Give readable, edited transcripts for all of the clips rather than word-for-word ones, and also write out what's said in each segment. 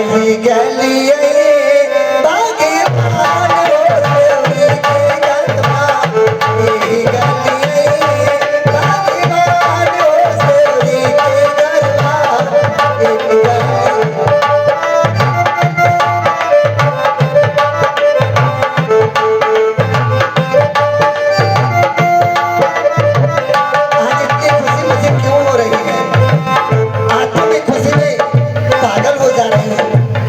यही गलिए बागीबान हो सेवरी के गरबा, यही गलिए बागीबान हो सेवरी के गरबा, यही गलिए। आज इतनी खुशी मुझे क्यों हो रही है? आंखों में खुशी में पागल हो जा रही है।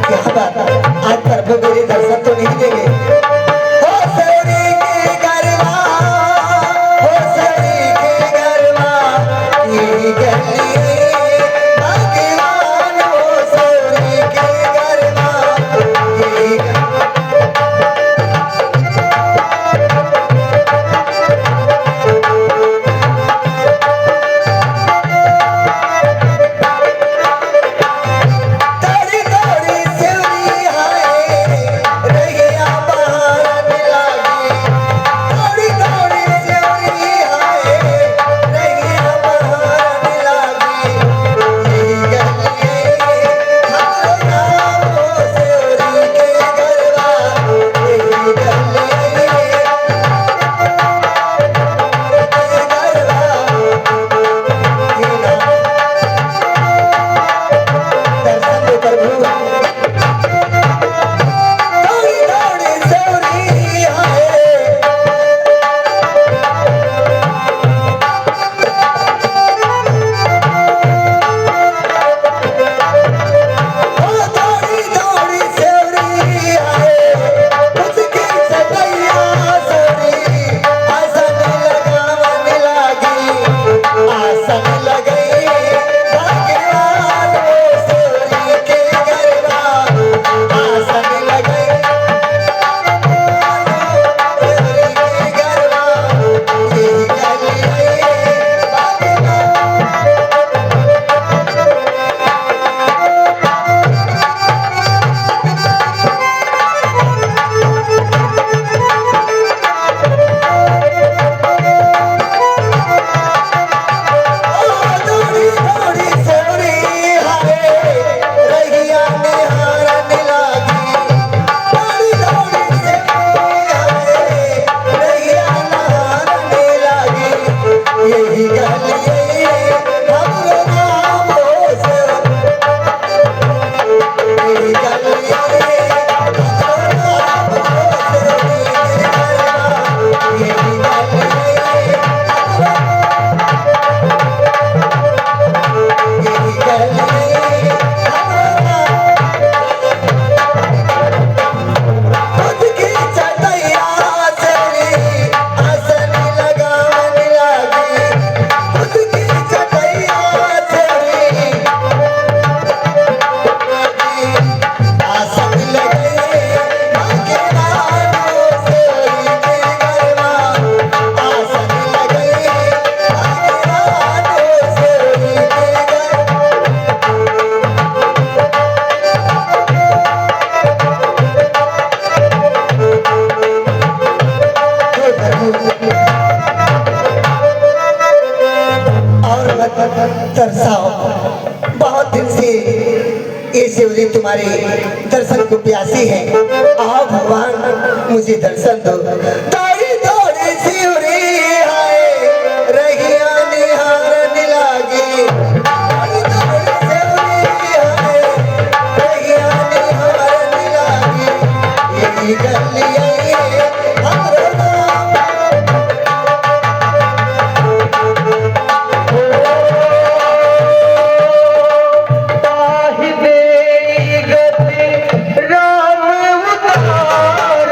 क्या बात है? आज प्रभु मेरे दर्शन तो नहीं देंगे? हो सेवरी के गरबा, हो सेवरी के गरबा, यही गलिए बागीबान हो सेवरी के गरबा, यही तोड़ी तोड़ी सेवरी हाय रहिया बहारन लागी, तोड़ी तोड़ी सेवरी हाय रहिया बहारन लागी, यही गलिए हमरो नाम हो सेवरी के गरबा, यही गलिए के गरबा, हे नाम दर्शन दो प्रभु। तोड़ी तोड़ी सेवरी हाय ओ थोड़ी थोड़ी सेवरी आए उसकी सदैया सोरी, आसन लगावन लागी, आसन लगई बागीबान हो सेवरी के गरबा, आसन लगई सेवरी के गरबा, यही गलिए बागीबान। थोड़ी थोड़ी सेवरी हाय रहिया निहारन लागी, थोड़ी थोड़ी सेवरी हाय रहिया निहारन लागी, यही गलिए हमरो नाम हो यही गलिए हमरो नाम हो सेवरी के गरबा, यही गलिए यही गलिए हमरो खुद की चटैया सेवरी आसन लगावन लागी, खुद की चटैया सेवरी आसन लगई बागीबान हो सेवरी के गरबा, आसन लगई बागीबान हो सेवरी के गरबा। हे प्रभु और मत तरसाओ, बहुत दिन से ये सेवरी तुम्हारे दर्शन को प्यासी है। आओ भगवान मुझे दर्शन दो। तोड़ी तोड़ी सेवरी हाय रहिया निहारन लागी, तोड़ी तोड़ी सेवरी हाय रहिया निहारन लागी, यही गलिए हमरो नाम ताहि दे गति राम उतार।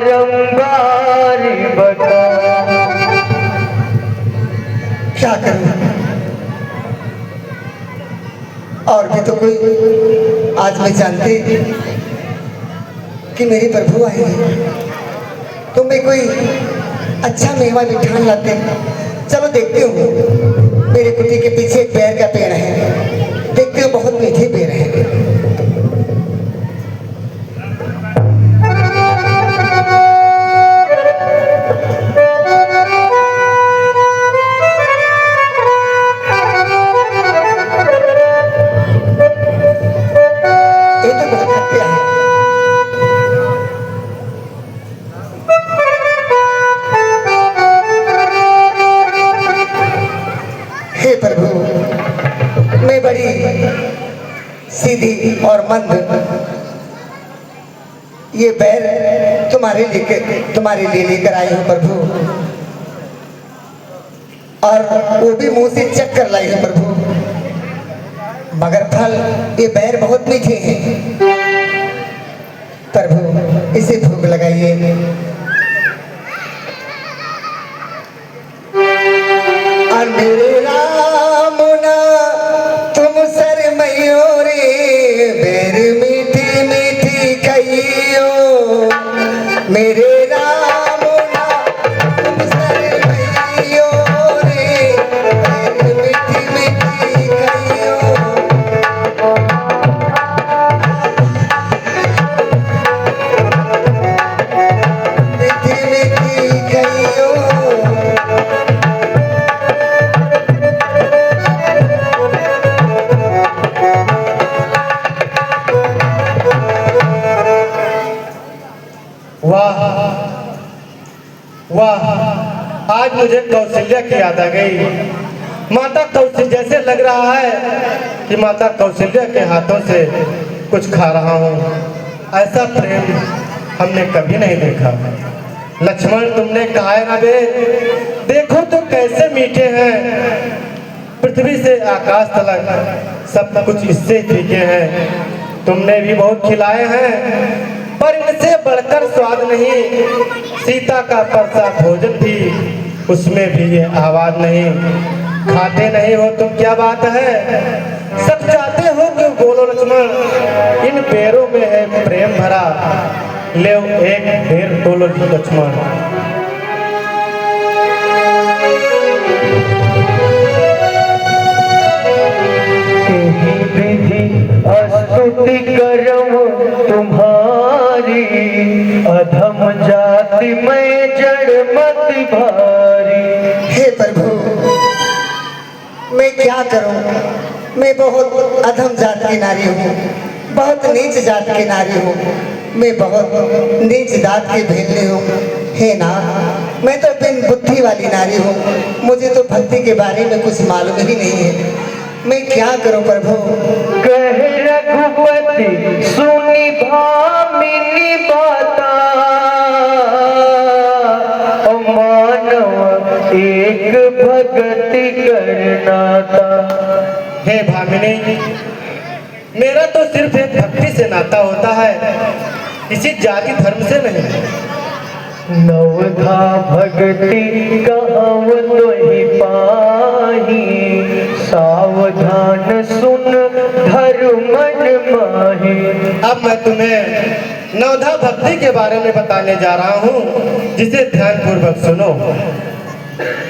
बारंबार बता। क्या करूं? और भी तो कोई आज मैं जानती कि मेरे प्रभु आएंगे तो मैं कोई अच्छा मेवा मिठान लाते। चलो देखती हूँ, मेरे कुटी के पीछे एक बेर का पेड़ है, देखती हूँ बहुत मीठे पेड़ है। हे प्रभु, मैं बड़ी सीधी और मंद ये बैर तुम्हारे लिए लेकर आई हूँ प्रभु, और वो भी मुंह से चख कर लाई हूँ प्रभु, मगर फल ये बैर बहुत मीठे हैं प्रभु, इसे भोग लगाइए। मेरे राम ना तुम सर मयूरी बेर मीठी मीठी कहियो, मेरे राम ना तुम सर मयूरी बेर मीठी मीठी कहियो। मीठी मीठी कहियो। वाह वाह, आज मुझे कौशल्या की याद आ गई। माता कौशल्या, जैसे लग रहा है कि माता कौशल्या के हाथों से कुछ खा रहा हूँ। ऐसा प्रेम हमने कभी नहीं देखा। लक्ष्मण, तुमने कहा है ना बे, देखो तो कैसे मीठे हैं, पृथ्वी से आकाश तक सब कुछ इससे फीके हैं। तुमने भी बहुत खिलाए हैं पर इनसे बढ़कर स्वाद नहीं। सीता का परसा भोजन भी, उसमें भी ये आवाज नहीं। खाते नहीं हो तुम, क्या बात है? सब चाहते हो क्यों? बोलो लक्ष्मण, इन पैरों में है प्रेम भरा, ले एक पैर तोलो लक्ष्मण। विधि स्तुति करम तुम्हारी, अधम जाति में जड़ मत भारी। हे प्रभु, मैं क्या करूं? मैं बहुत अधम जात की नारी हूँ, बहुत नीच जात की नारी हूँ, मैं बहुत नीच जात की भेलनी हूँ। हे नाथ, मैं तो बिन बुद्धि वाली नारी हूँ, मुझे तो भक्ति के बारे में कुछ मालूम ही नहीं है। मैं क्या करूं प्रभु? कह रघुपति सुनी भामिनी बाता, मानव एक भक्ति करना था। हे भामिनी, मेरा तो सिर्फ एक भक्ति से नाता होता है, किसी जाति धर्म से नहीं। नवधा भक्ति कहव तो ही पाही, सावधान सुन धर्मन माही। अब मैं तुम्हें नवधा भक्ति के बारे में बताने जा रहा हूँ, जिसे ध्यान पूर्वक सुनो।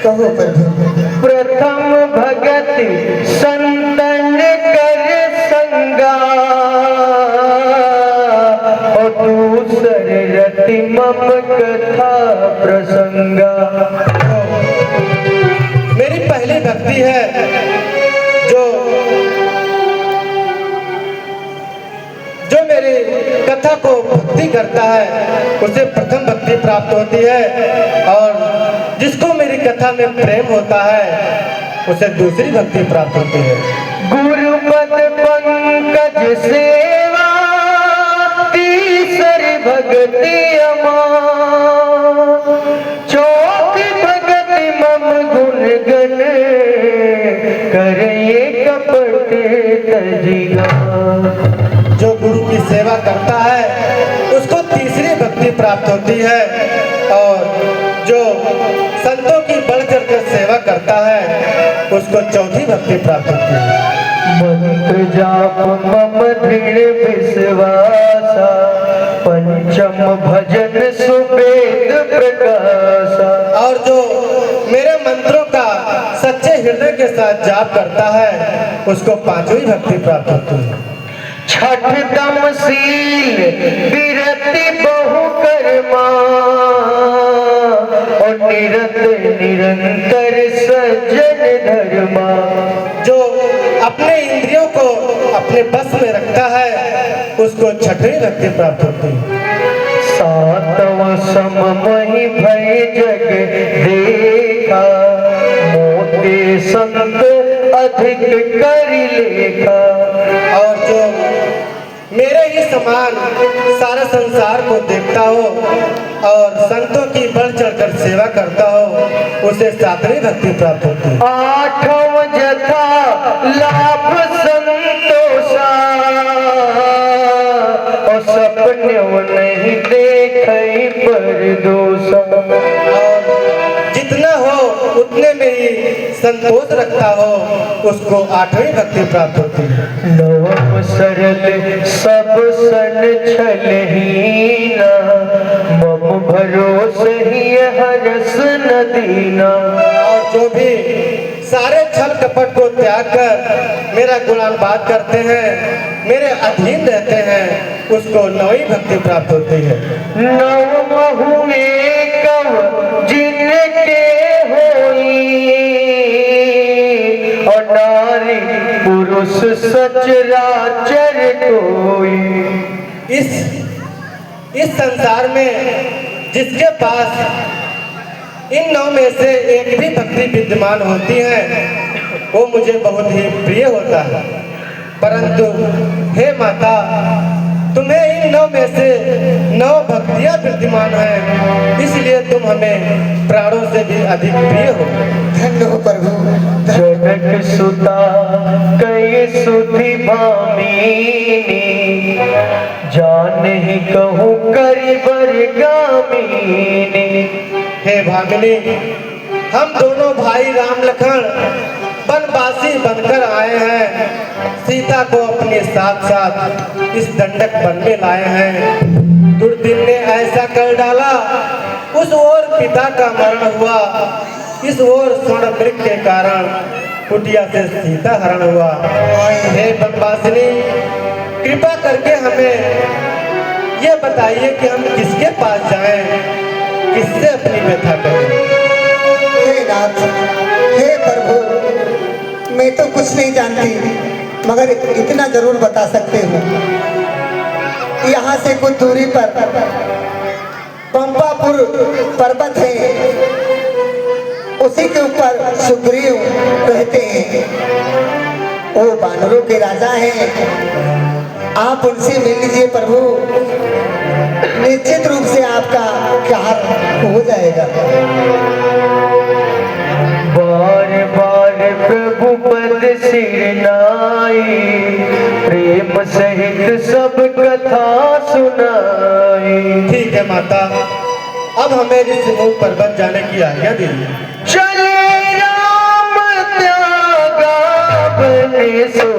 कहो प्रभु। प्रथम भगति संतन कर संगा, और दूसर रति मम कथा प्रसंगा। मेरी पहली भक्ति है, जो मेरी कथा को भक्ति करता है उसे प्रथम भक्ति प्राप्त होती है, और जिसको मेरी कथा में प्रेम होता है उसे दूसरी भक्ति प्राप्त होती है। गुरुपद पंकज सेवा तीसरी भक्ति अमां, चौथी भक्ति मम गुण गण करिए कपट तजिगा। जो गुरु की सेवा करता है उसको तीसरी भक्ति भक्ति प्राप्त होती है और जो संतों की बढ़ चढ़ कर सेवा करता है उसको चौथी भक्ति प्राप्त होती है। मंत्र जाप मम दृढ़ विश्वासा, पंचम भजन सुवेद प्रकाशा। और जो मेरे मंत्रों का सच्चे हृदय के साथ जाप करता है उसको पांचवी भक्ति प्राप्त होती है। छठ तमशील विरति बहु कर्मा, और निरत निरंतर सज्जन धर्मा। जो अपने इंद्रियों को अपने बस में रखता है उसको छठवीं भक्ति प्राप्त होती है। सातव सम मही भय जग देखा, मोते संत अधिक कर लेखा। और जो मेरे ही समान सारे संसार को देखता हो और संतों की बढ़ चढ़कर सेवा करता हो उसे सातवीं भक्ति प्राप्त होती है। आठव जथा लाभ संतोषा, और सपने नहीं देखे पर दोषा। और जितना हो उतने में ही संतोष रखता हो उसको आठवीं भक्ति प्राप्त होती है। नवम सरल सब सन छलहीना, मम भरोसे ही हरस न दीना। और जो भी सारे छल कपट को त्याग कर मेरा गुणानुवाद करते हैं, मेरे अधीन रहते हैं, उसको नवी भक्ति प्राप्त होती है। नव हुए कव जिनके होई, और नारी पुरुष सचराचर कोई। इस संसार में जिसके पास इन नौ में से एक भी भक्ति विद्यमान होती है वो मुझे बहुत ही प्रिय होता है। परंतु हे माता, तुम्हें इन नौ में से 9 भक्तियां विद्यमान हैं, इसलिए तुम हमें प्राणों से भी अधिक प्रिय हो। धन्य हो प्रभु। जनक सुता कई सुधि भामिनी, जान ही कहूँ करिबर गामिनी। हे भामिनी, हम दोनों भाई राम लखन वनवासी बनकर आए हैं, सीता को अपने साथ साथ इस दंडक वन में लाए हैं। दुर्दिन ने ऐसा कर डाला, उस ओर पिता का मरण हुआ, इस ओर स्वर्ण मृग के कारण कुटिया से सीता हरण हुआ। हे वनवासिनी, कृपा करके हमें ये बताइए कि हम किसके पास जाएं, किससे अपनी व्यथा करें। हे नाथ, हे प्रभु, मैं तो कुछ नहीं जानती, मगर इतना जरूर बता सकते हो। यहाँ से कुछ दूरी पर पंपापुर पर्वत है, उसी के ऊपर सुग्रीव रहते हैं। वो बानरों के राजा हैं, आप उनसे मिल लीजिए प्रभु, निश्चित रूप से आपका प्यार हो जाएगा। बार बार प्रभु पद सिर नाई, प्रेम सहित सब कथा सुनाई। ठीक है माता, अब हमें ऋषिमुख पर्वत जाने की आज्ञा दीजिए। चले राम त्यागा बने सो